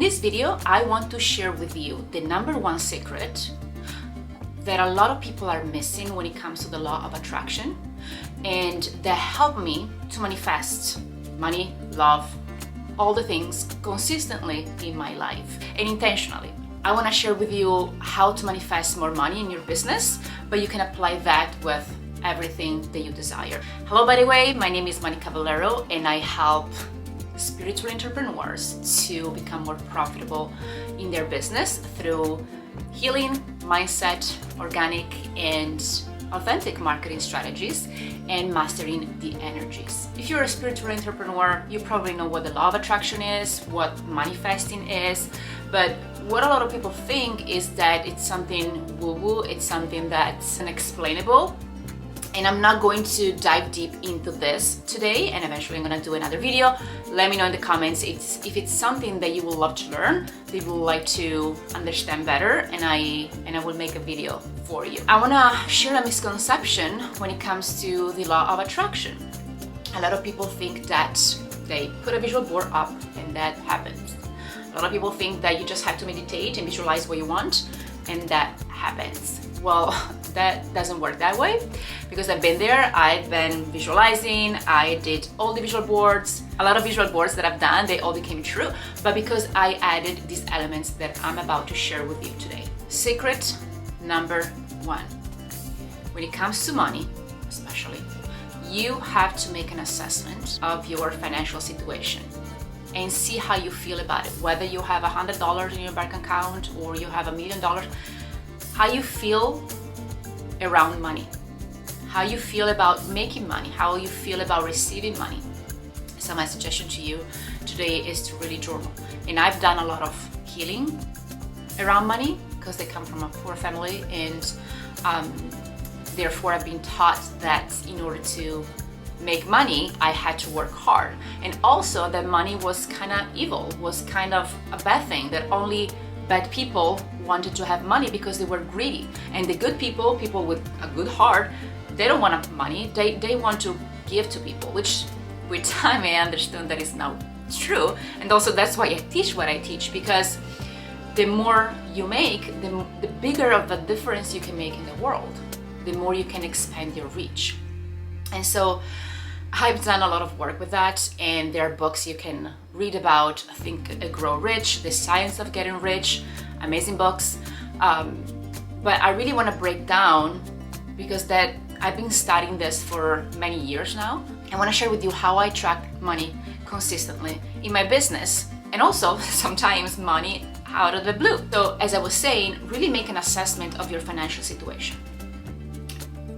this video, I want to share with you the number one secret that a lot of people are missing when it comes to the law of attraction, and that helped me to manifest money, love, all the things consistently in my life and intentionally. I want to share with you how to manifest more money in your business, but you can apply that with everything that you desire. Hello, by the way, my name is Monica Valero, and I help spiritual entrepreneurs to become more profitable in their business through healing, mindset, organic and authentic marketing strategies, and mastering the energies. If you're a spiritual entrepreneur, you probably know what the law of attraction is, what manifesting is, but what a lot of people think is that it's something woo-woo, it's something that's unexplainable. And I'm not going to dive deep into this today, and eventually I'm gonna do another video. Let me know in the comments if it's something that you would love to learn, that you would like to understand better, and I will make a video for you. I wanna share a misconception when it comes to the law of attraction. A lot of people think that they put a visual board up and that happens. A lot of people think that you just have to meditate and visualize what you want and that happens. Well, that doesn't work that way, because I've been there. I've been visualizing, I did all the visual boards. A lot of visual boards that I've done, they all became true, but because I added these elements that I'm about to share with you today. Secret number one, when it comes to money, especially, you have to make an assessment of your financial situation and see how you feel about it. Whether you have $100 in your bank account or you have $1 million, how you feel around money, how you feel about making money, how you feel about receiving money. So my suggestion to you today is to really journal. And I've done a lot of healing around money because they come from a poor family, and therefore I've been taught that in order to make money, I had to work hard. And also that money was kind of evil, was kind of a bad thing, that only bad people wanted to have money because they were greedy. And the good people, people with a good heart, they don't want money, they want to give to people, which with time I understood that is not true. And also that's why I teach what I teach, because the more you make, the bigger of a difference you can make in the world, the more you can expand your reach. And so I've done a lot of work with that, and there are books you can read about, Think and Grow Rich, The Science of Getting Rich, amazing books. But I really want to break down, because that I've been studying this for many years now. I want to share with you how I track money consistently in my business, and also sometimes money out of the blue. So as I was saying, really make an assessment of your financial situation.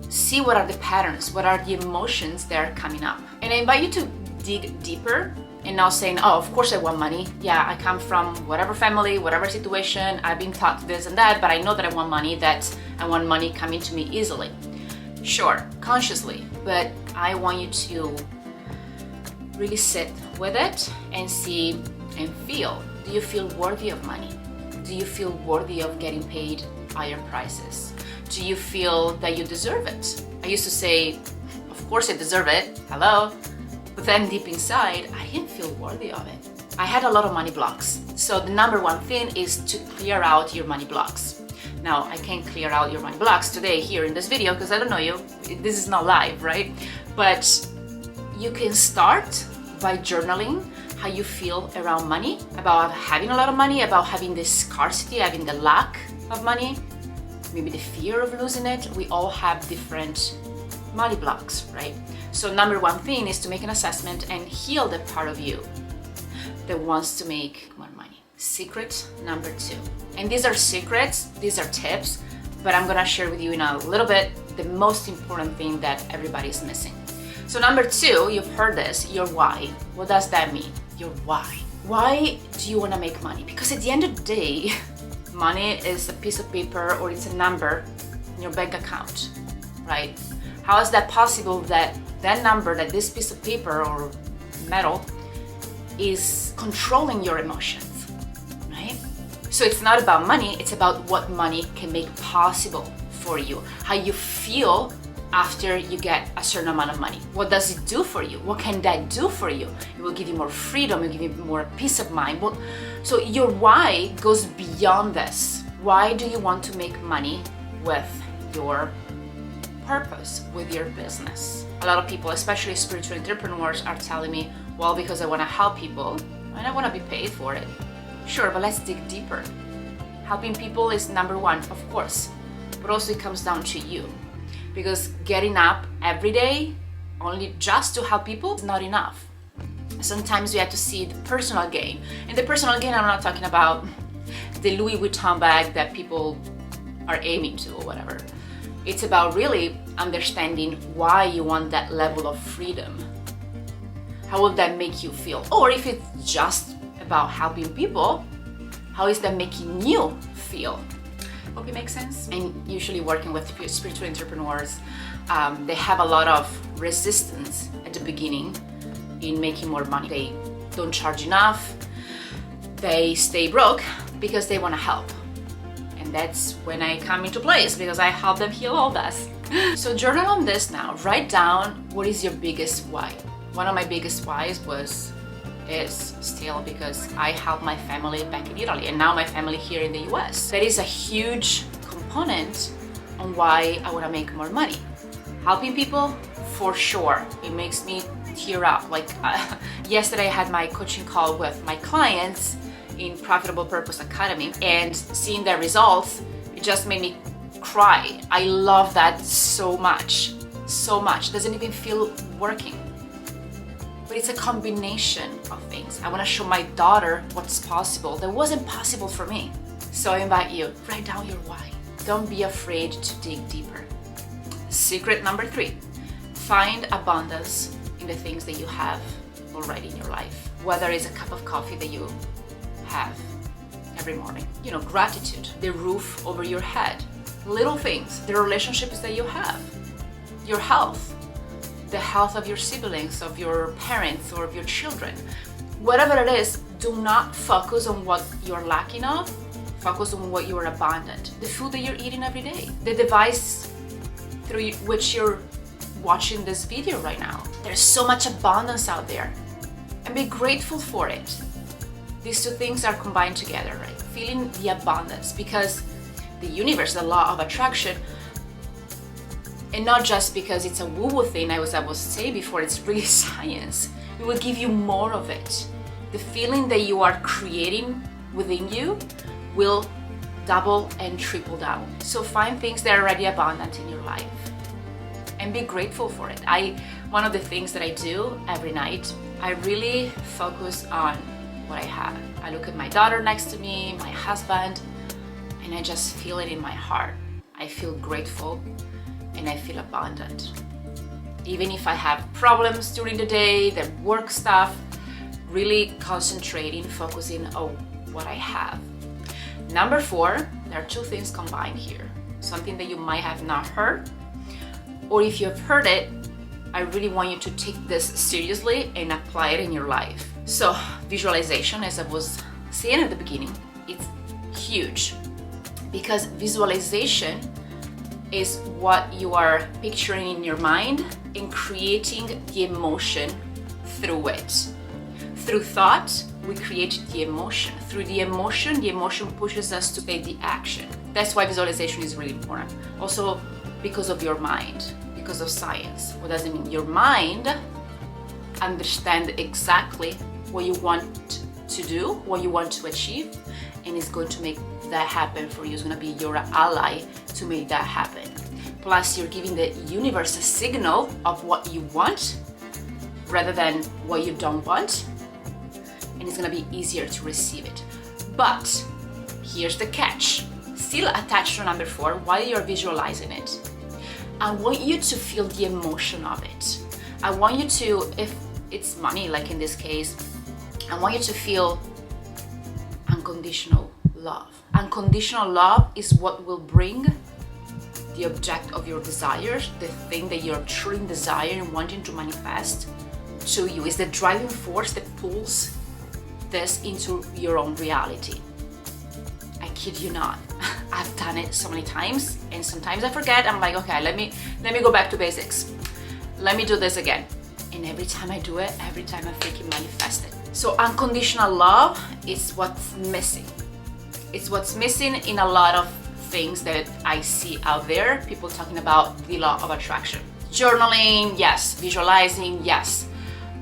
See what are the patterns, what are the emotions that are coming up. And I invite you to dig deeper and not saying, oh, of course I want money. Yeah, I come from whatever family, whatever situation, I've been taught this and that, but I know that I want money, that I want money coming to me easily. Sure, consciously, but I want you to really sit with it and see and feel. Do you feel worthy of money? Do you feel worthy of getting paid higher prices? Do you feel that you deserve it? I used to say, of course I deserve it, hello. But then deep inside, I didn't feel worthy of it. I had a lot of money blocks. So the number one thing is to clear out your money blocks. Now, I can't clear out your money blocks today here in this video because I don't know you. This is not live, right? But you can start by journaling how you feel around money, about having a lot of money, about having this scarcity, having the lack of money, maybe the fear of losing it. We all have different money blocks, right? So number one thing is to make an assessment and heal the part of you that wants to make more money. Secret number two. And these are secrets, these are tips, but I'm gonna share with you in a little bit the most important thing that everybody is missing. So number two, you've heard this, your why. What does that mean? Your why. Why do you wanna make money? Because at the end of the day, money is a piece of paper or it's a number in your bank account, right? How is that possible that that number, that this piece of paper or metal is controlling your emotions, right? So it's not about money, it's about what money can make possible for you, how you feel after you get a certain amount of money. What does it do for you? What can that do for you? It will give you more freedom, it will give you more peace of mind. Well, So your why goes beyond this. Why do you want to make money with your purpose, with your business? A lot of people, especially spiritual entrepreneurs, are telling me, well, because I want to help people and I want to be paid for it. Sure, but let's dig deeper. Helping people is number one, of course, but also it comes down to you. Because getting up every day only just to help people is not enough. Sometimes you have to see the personal gain. And the personal gain, I'm not talking about the Louis Vuitton bag that people are aiming to or whatever. It's about really understanding why you want that level of freedom. How will that make you feel? Or if it's just about helping people, how is that making you feel? Hope it makes sense. And usually working with spiritual entrepreneurs, they have a lot of resistance at the beginning in making more money. They don't charge enough, they stay broke because they want to help. And that's when I come into place, because I help them heal all this. So journal on this now. Write down, what is your biggest why? One of my biggest whys is still because I helped my family back in Italy and now my family here in the US. That is a huge component on why I want to make more money. Helping people, for sure, it makes me tear up. Like yesterday I had my coaching call with my clients in Profitable Purpose Academy, and seeing their results, it just made me cry. I love that so much, so much. Doesn't even feel working. But it's a combination of things. I want to show my daughter what's possible that wasn't possible for me. So I invite you, write down your why. Don't be afraid to dig deeper. Secret number 3, find abundance in the things that you have already in your life. Whether it's a cup of coffee that you have every morning, gratitude, the roof over your head, little things, the relationships that you have, your health, the health of your siblings, of your parents, or of your children. Whatever it is, do not focus on what you're lacking of, focus on what you are abundant. The food that you're eating every day, the device through which you're watching this video right now. There's so much abundance out there, and be grateful for it. These two things are combined together, right? Feeling the abundance, because the universe, the law of attraction, and not just because it's a woo-woo thing, I was saying before, it's really science. It will give you more of it. The feeling that you are creating within you will double and triple down. So find things that are already abundant in your life and be grateful for it. One of the things that I do every night, I really focus on what I have. I look at my daughter next to me, my husband, and I just feel it in my heart. I feel grateful and I feel abundant. Even if I have problems during the day, the work stuff, really concentrating, focusing on what I have. Number 4, there are 2 things combined here. Something that you might have not heard, or if you have heard it, I really want you to take this seriously and apply it in your life. So visualization, as I was saying at the beginning, it's huge, because visualization is what you are picturing in your mind and creating the emotion through it. Through thought, we create the emotion. Through the emotion pushes us to take the action. That's why visualization is really important. Also, because of your mind, because of science. What does it mean? Your mind understands exactly what you want to do, what you want to achieve, and it's going to make that happen for you. It's going to be your ally to make that happen. Plus, you're giving the universe a signal of what you want rather than what you don't want, and it's going to be easier to receive it. But here's the catch. Still attached to number 4, while you're visualizing it, I want you to feel the emotion of it. I want you to, if it's money, like in this case, I want you to feel unconditional love. Unconditional love is what will bring the object of your desires, the thing that you're truly desiring and wanting to manifest to you. Is the driving force that pulls this into your own reality. I kid you not. I've done it so many times, and sometimes I forget. I'm like, okay, let me go back to basics. Let me do this again. And every time I do it, every time I freaking manifest it. So unconditional love is what's missing. It's what's missing in a lot of things that I see out there. People talking about the law of attraction. Journaling, yes. Visualizing, yes.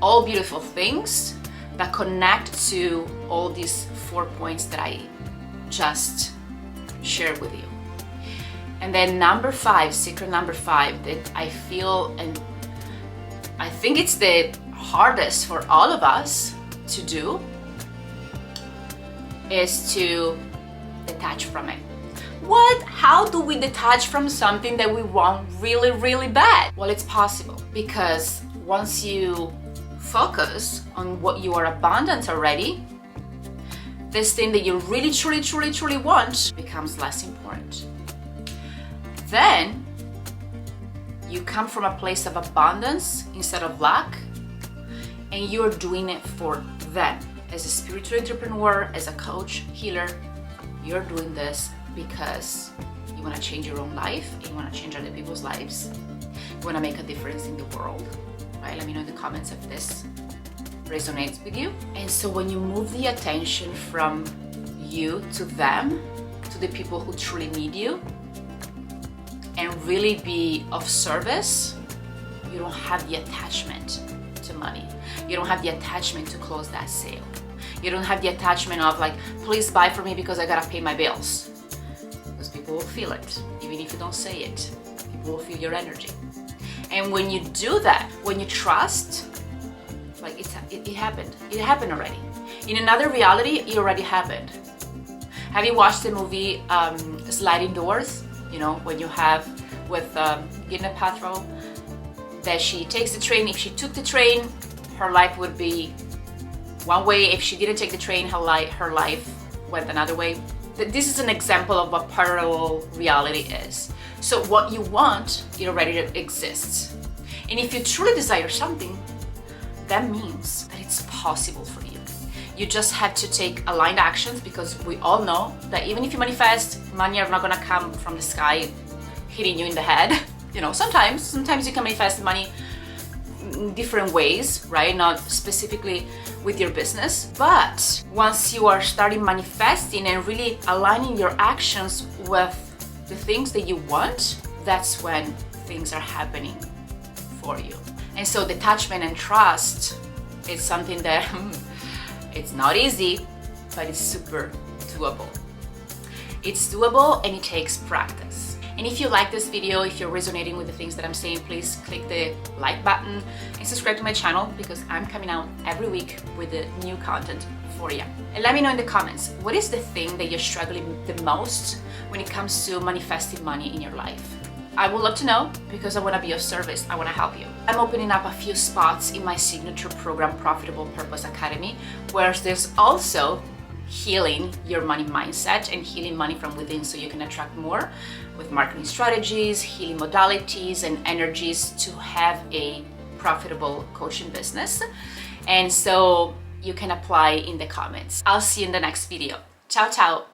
All beautiful things that connect to all these 4 points that I just shared with you. And then number 5, secret number 5, that I feel, and I think it's the hardest for all of us to do, is to detach from it. What? How do we detach from something that we want really, really bad? Well, it's possible, because once you focus on what you are abundant already, this thing that you really, truly, truly, truly want becomes less important. Then you come from a place of abundance instead of lack, and you're doing it for them. As a spiritual entrepreneur, as a coach, healer, you're doing this because you want to change your own life, you want to change other people's lives, you want to make a difference in the world, right? Let me know in the comments if this resonates with you. And so when you move the attention from you to them, to the people who truly need you, and really be of service, you don't have the attachment to money. You don't have the attachment to close that sale. You don't have the attachment of like, please buy for me because I gotta pay my bills. Because people will feel it, even if you don't say it. People will feel your energy. And when you do that, when you trust, like it happened. It happened already. In another reality, it already happened. Have you watched the movie Sliding Doors? You know, when you have with Gwyneth Paltrow, that she takes the train. If she took the train, her life would be one way. If she didn't take the train, her life went another way. This is an example of what parallel reality is. So what you want, it already exists. And if you truly desire something, that means that it's possible for you. You just have to take aligned actions, because we all know that even if you manifest, money are not gonna come from the sky hitting you in the head. You know, sometimes you can manifest money in different ways, right? Not specifically with your business. But once you are starting manifesting and really aligning your actions with the things that you want, that's when things are happening for you. And so detachment and trust is something that it's not easy, but it's super doable. It's doable and it takes practice. And if you like this video, if you're resonating with the things that I'm saying, please click the like button and subscribe to my channel, because I'm coming out every week with the new content for you. And let me know in the comments, what is the thing that you're struggling the most when it comes to manifesting money in your life? I would love to know, because I want to be of service. I want to help you. I'm opening up a few spots in my signature program, Profitable Purpose Academy, where there's also healing your money mindset and healing money from within, so you can attract more with marketing strategies, healing modalities, and energies to have a profitable coaching business. And so you can apply in the comments. I'll see you in the next video. Ciao, ciao.